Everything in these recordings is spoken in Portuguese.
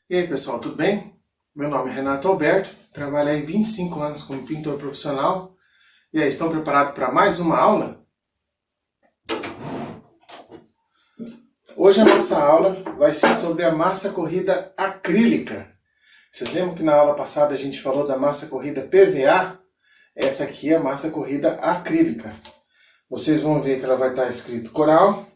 E aí pessoal, tudo bem? Meu nome é Renato Alberto, trabalho há 25 anos como pintor profissional. E aí, estão preparados para mais uma aula? Hoje a nossa aula vai ser sobre a massa corrida acrílica. Vocês lembram que na aula passada a gente falou da massa corrida PVA? Essa aqui é a massa corrida acrílica. Vocês vão ver que ela vai estar escrito coral,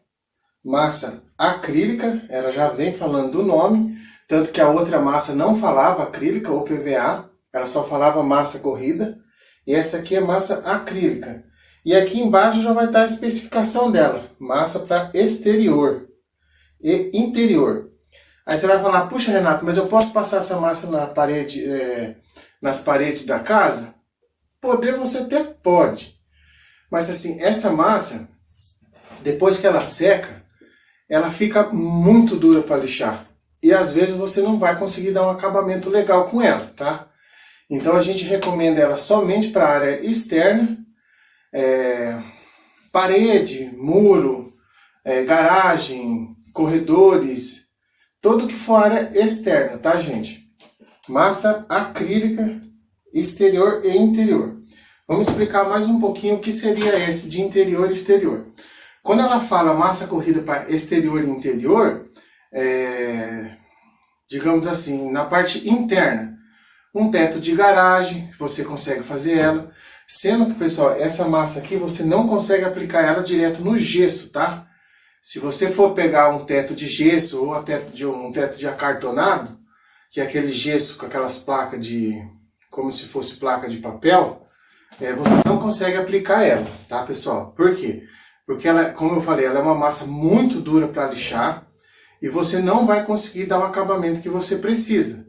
massa acrílica, ela já vem falando do nome, tanto que a outra massa não falava acrílica ou PVA, ela só falava massa corrida, e essa aqui é massa acrílica. E aqui embaixo já vai estar a especificação dela, massa para exterior e interior. Aí você vai falar, puxa Renato, mas eu posso passar essa massa na parede, nas paredes da casa? Poder você até pode, mas assim, essa massa, depois que ela seca, ela fica muito dura para lixar. E às vezes você não vai conseguir dar um acabamento legal com ela, tá? Então a gente recomenda ela somente para a área externa, parede, muro, garagem, corredores, tudo que for área externa, tá gente? Massa acrílica, exterior e interior. Vamos explicar mais um pouquinho o que seria esse de interior e exterior. Quando ela fala massa corrida para exterior e interior, digamos assim, na parte interna, um teto de garagem, que você consegue fazer ela, sendo que, pessoal, essa massa aqui você não consegue aplicar ela direto no gesso, tá? Se você for pegar um teto de gesso ou até um teto de acartonado, que é aquele gesso com aquelas placas de, como se fosse placa de papel, você não consegue aplicar ela, tá, pessoal? Por quê? Porque ela, como eu falei, ela é uma massa muito dura para lixar e você não vai conseguir dar o acabamento que você precisa.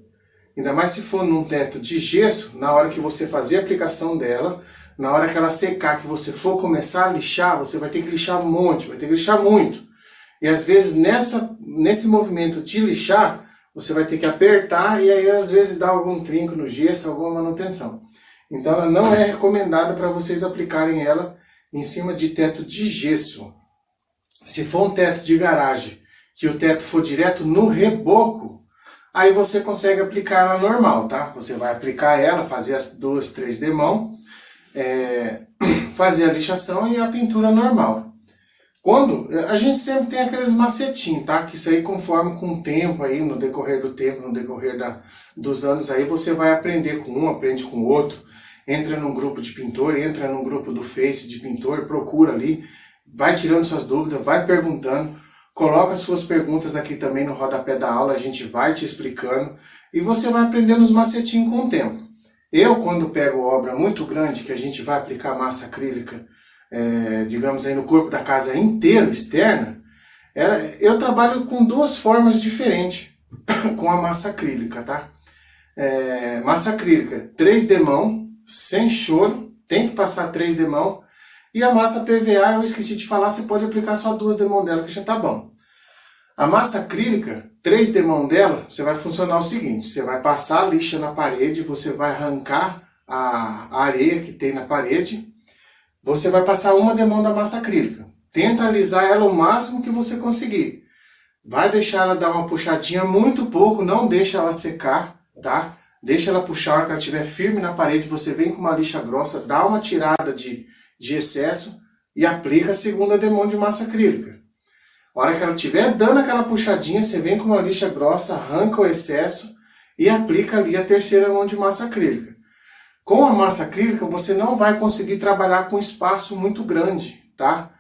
Ainda mais se for num teto de gesso, na hora que você fazer a aplicação dela, na hora que ela secar, que você for começar a lixar, você vai ter que lixar um monte, vai ter que lixar muito. E às vezes nesse movimento de lixar, você vai ter que apertar e aí às vezes dá algum trinco no gesso, alguma manutenção. Então ela não é recomendada para vocês aplicarem ela em cima de teto de gesso. Se for um teto de garagem, que o teto for direto no reboco, aí você consegue aplicar ela normal, tá? Você vai aplicar ela, fazer as 2, 3 demãos, fazer a lixação e a pintura normal. Quando a gente sempre tem aqueles macetinhos, tá? Que isso aí conforme com o tempo aí, no decorrer do tempo, no decorrer dos anos aí, você vai aprender com um, aprende com o outro. Entra num grupo de pintor, entra num grupo do Face de pintor, procura ali, vai tirando suas dúvidas, vai perguntando, coloca suas perguntas aqui também no rodapé da aula, a gente vai te explicando e você vai aprendendo os macetinhos com o tempo. Eu, quando pego obra muito grande, que a gente vai aplicar massa acrílica, digamos aí no corpo da casa inteiro, externa, eu trabalho com duas formas diferentes com a massa acrílica, tá? Massa acrílica, 3 demão, sem choro, tem que passar 3 demão. E a massa PVA, eu esqueci de falar, você pode aplicar só 2 demão dela, que já tá bom. A massa acrílica, 3 demão dela, você vai funcionar o seguinte, você vai passar a lixa na parede, você vai arrancar a areia que tem na parede, você vai passar uma demão da massa acrílica. Tenta alisar ela o máximo que você conseguir. Vai deixar ela dar uma puxadinha muito pouco, não deixa ela secar, tá? Deixa ela puxar, a hora que ela estiver firme na parede, você vem com uma lixa grossa, dá uma tirada de excesso e aplica a segunda demão de massa acrílica. A hora que ela estiver dando aquela puxadinha, você vem com uma lixa grossa, arranca o excesso e aplica ali a terceira mão de massa acrílica. Com a massa acrílica, você não vai conseguir trabalhar com espaço muito grande, tá?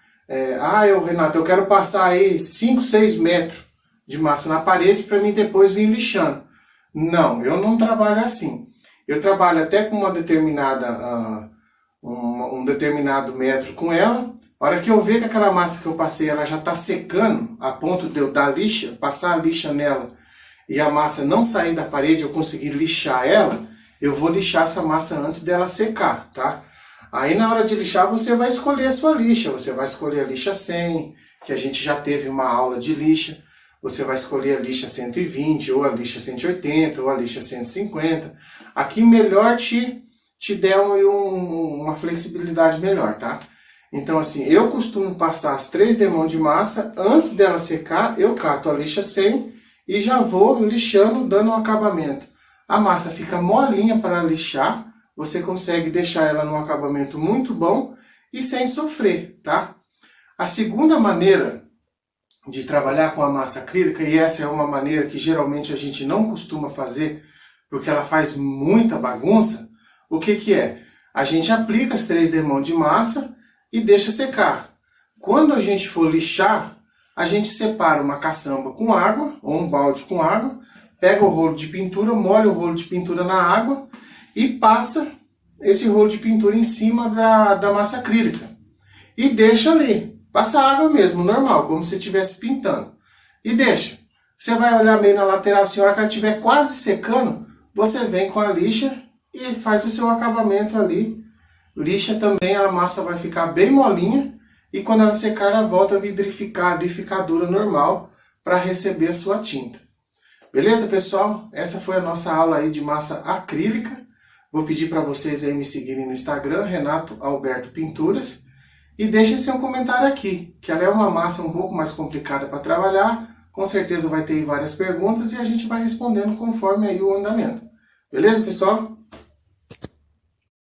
Renato, eu quero passar aí 5, 6 metros de massa na parede para mim depois vir lixando. Não, eu não trabalho assim. Eu trabalho até com uma determinada, um determinado metro com ela. A hora que eu ver que aquela massa que eu passei, ela já está secando, a ponto de eu dar lixa, passar a lixa nela e a massa não sair da parede, eu conseguir lixar ela, eu vou lixar essa massa antes dela secar, tá? Aí na hora de lixar você vai escolher a sua lixa, você vai escolher a lixa 100, que a gente já teve uma aula de lixa. Você vai escolher a lixa 120, ou a lixa 180, ou a lixa 150. Aqui melhor te der uma flexibilidade melhor, tá? Então assim, eu costumo passar as 3 demãos de massa, antes dela secar, eu cato a lixa 100 e já vou lixando, dando um acabamento. A massa fica molinha para lixar, você consegue deixar ela num acabamento muito bom e sem sofrer, tá? A segunda maneira de trabalhar com a massa acrílica, e essa é uma maneira que geralmente a gente não costuma fazer, porque ela faz muita bagunça, o que que é? A gente aplica as 3 demãos de massa e deixa secar. Quando a gente for lixar, a gente separa uma caçamba com água, ou um balde com água, pega o rolo de pintura, molha o rolo de pintura na água e passa esse rolo de pintura em cima da massa acrílica. E deixa ali. Passa água mesmo, normal, como se estivesse pintando. E deixa. Você vai olhar meio na lateral, assim, a hora que ela estiver quase secando, você vem com a lixa e faz o seu acabamento ali. Lixa também, a massa vai ficar bem molinha. E quando ela secar, ela volta a vidrificar, dura normal, para receber a sua tinta. Beleza, pessoal? Essa foi a nossa aula aí de massa acrílica. Vou pedir para vocês aí me seguirem no Instagram, Renato Alberto Pinturas. E deixem seu comentário aqui, que ela é uma massa um pouco mais complicada para trabalhar. Com certeza vai ter várias perguntas e a gente vai respondendo conforme aí o andamento. Beleza, pessoal?